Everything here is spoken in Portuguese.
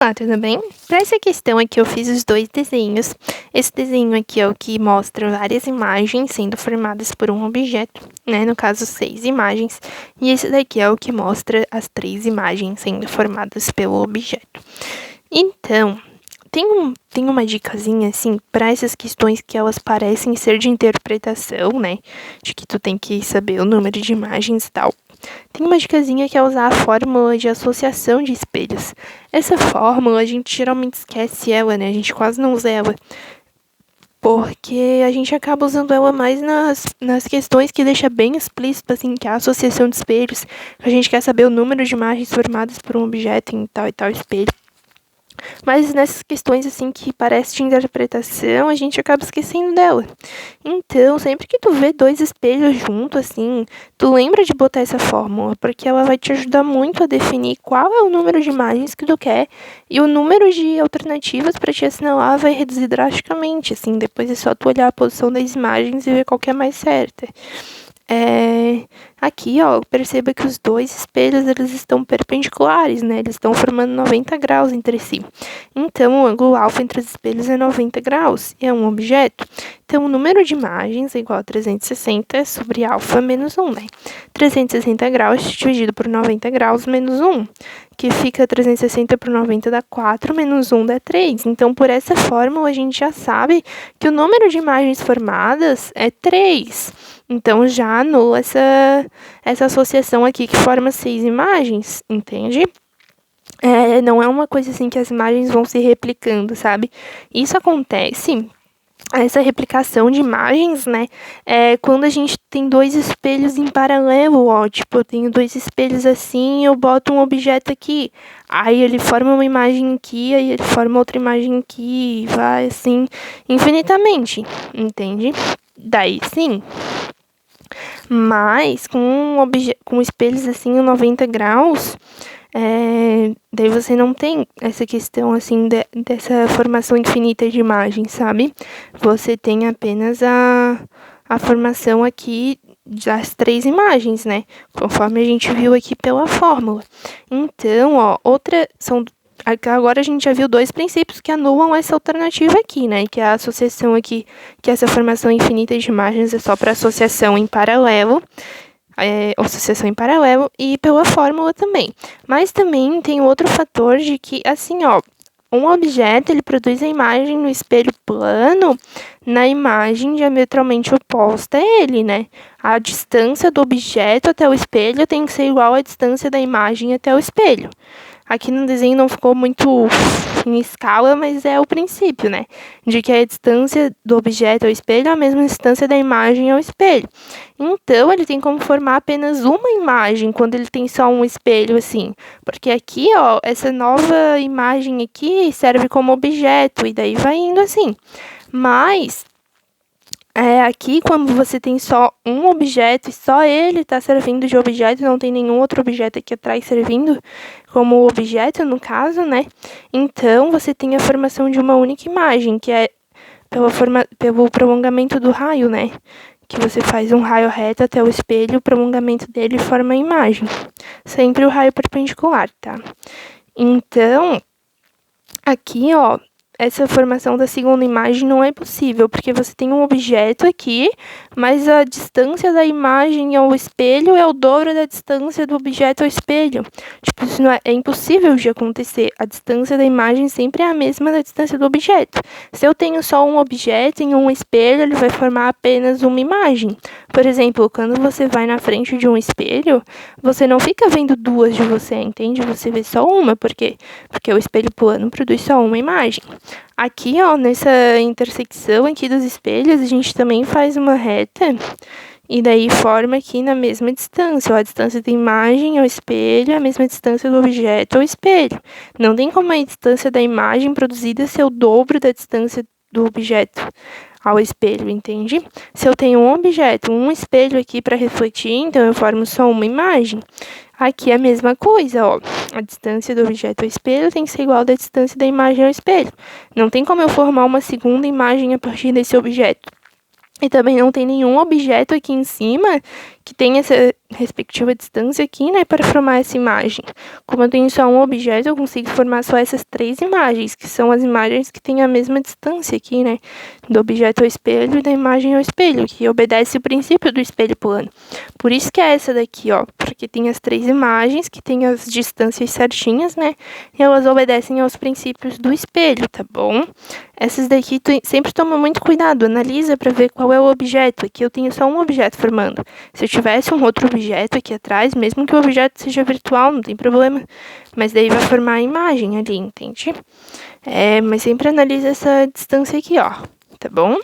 Olá, tudo bem? Para essa questão aqui eu fiz os dois desenhos. Esse desenho aqui é o que mostra várias imagens sendo formadas por um objeto, né? No caso, 6 imagens. E esse daqui é o que mostra as 3 imagens sendo formadas pelo objeto. Então, tem uma dicasinha, assim, para essas questões que elas parecem ser de interpretação, né? De que tu tem que saber o número de imagens e tal. Tem uma dicasinha que é usar a fórmula de associação de espelhos. Essa fórmula, a gente geralmente esquece ela, né? A gente quase não usa ela. Porque a gente acaba usando ela mais nas questões que deixa bem explícito, assim, que é a associação de espelhos. A gente quer saber o número de imagens formadas por um objeto em tal e tal espelho. Mas nessas questões, assim, que parece de interpretação, a gente acaba esquecendo dela. Então, sempre que tu vê 2 espelhos juntos, assim, tu lembra de botar essa fórmula, porque ela vai te ajudar muito a definir qual é o número de imagens que tu quer, e o número de alternativas para te assinalar vai reduzir drasticamente, assim, depois é só tu olhar a posição das imagens e ver qual que é mais certa. Aqui, ó, perceba que os 2 espelhos, eles estão perpendiculares, né? Eles estão formando 90 graus entre si. Então, o ângulo alfa entre os espelhos é 90 graus, e é um objeto. Então, o número de imagens é igual a 360 sobre alfa menos 1, né? 360 graus dividido por 90 graus menos 1, que fica 360 por 90 dá 4, menos 1 dá 3. Então, por essa fórmula, a gente já sabe que o número de imagens formadas é 3. Então, já anula essa associação aqui que forma 6 imagens, entende? Não é uma coisa assim que as imagens vão se replicando, sabe? Isso acontece, essa replicação de imagens, né? Quando a gente tem 2 espelhos em paralelo, ó. Tipo, eu tenho 2 espelhos assim, eu boto um objeto aqui. Aí ele forma uma imagem aqui, aí ele forma outra imagem aqui, e vai assim, infinitamente, entende? Daí sim. Mas com espelhos assim em 90 graus, daí você não tem essa questão assim dessa formação infinita de imagens, sabe? Você tem apenas a formação aqui das 3 imagens, né? Conforme a gente viu aqui pela fórmula. Então, ó, agora a gente já viu 2 princípios que anulam essa alternativa aqui, né? Que é a associação aqui, que essa formação infinita de imagens é só para associação em paralelo, e pela fórmula também. Mas também tem outro fator de que, assim, ó, um objeto, ele produz a imagem no espelho plano na imagem diametralmente oposta a ele, né? A distância do objeto até o espelho tem que ser igual à distância da imagem até o espelho. Aqui no desenho não ficou muito em escala, mas é o princípio, né? De que a distância do objeto ao espelho é a mesma distância da imagem ao espelho. Então, ele tem como formar apenas uma imagem quando ele tem só um espelho, assim. Porque aqui, ó, essa nova imagem aqui serve como objeto, e daí vai indo assim. Mas aqui, quando você tem só um objeto e só ele está servindo de objeto, não tem nenhum outro objeto aqui atrás servindo como objeto, no caso, né? Então, você tem a formação de uma única imagem, que é pelo prolongamento do raio, né? Que você faz um raio reto até o espelho, o prolongamento dele forma a imagem. Sempre o raio perpendicular, tá? Então, aqui, ó, essa formação da segunda imagem não é possível, porque você tem um objeto aqui, mas a distância da imagem ao espelho é o dobro da distância do objeto ao espelho. Tipo, isso é impossível de acontecer. A distância da imagem sempre é a mesma da distância do objeto. Se eu tenho só um objeto em um espelho, ele vai formar apenas uma imagem. Por exemplo, quando você vai na frente de um espelho, você não fica vendo 2 de você, entende? Você vê só uma, porque o espelho plano produz só uma imagem. Aqui, ó, nessa intersecção aqui dos espelhos, a gente também faz uma reta e daí forma aqui na mesma distância, ó, a distância da imagem ao espelho é a mesma distância do objeto ao espelho. Não tem como a distância da imagem produzida ser o dobro da distância do objeto ao espelho, entende? Se eu tenho um objeto, um espelho aqui para refletir, então eu formo só uma imagem. Aqui é a mesma coisa, ó. A distância do objeto ao espelho tem que ser igual à distância da imagem ao espelho. Não tem como eu formar uma segunda imagem a partir desse objeto. E também não tem nenhum objeto aqui em cima que tenha respectiva distância aqui, né, para formar essa imagem. Como eu tenho só um objeto, eu consigo formar só essas 3 imagens, que são as imagens que têm a mesma distância aqui, né, do objeto ao espelho e da imagem ao espelho, que obedece o princípio do espelho plano. Por isso que é essa daqui, ó, porque tem as 3 imagens que têm as distâncias certinhas, né, e elas obedecem aos princípios do espelho, tá bom? Essas daqui sempre toma muito cuidado, analisa para ver qual é o objeto. Aqui eu tenho só um objeto formando. Se eu tivesse um outro objeto aqui atrás, mesmo que o objeto seja virtual, não tem problema. Mas daí vai formar a imagem ali, entende? Mas sempre analisa essa distância aqui, ó. Tá bom?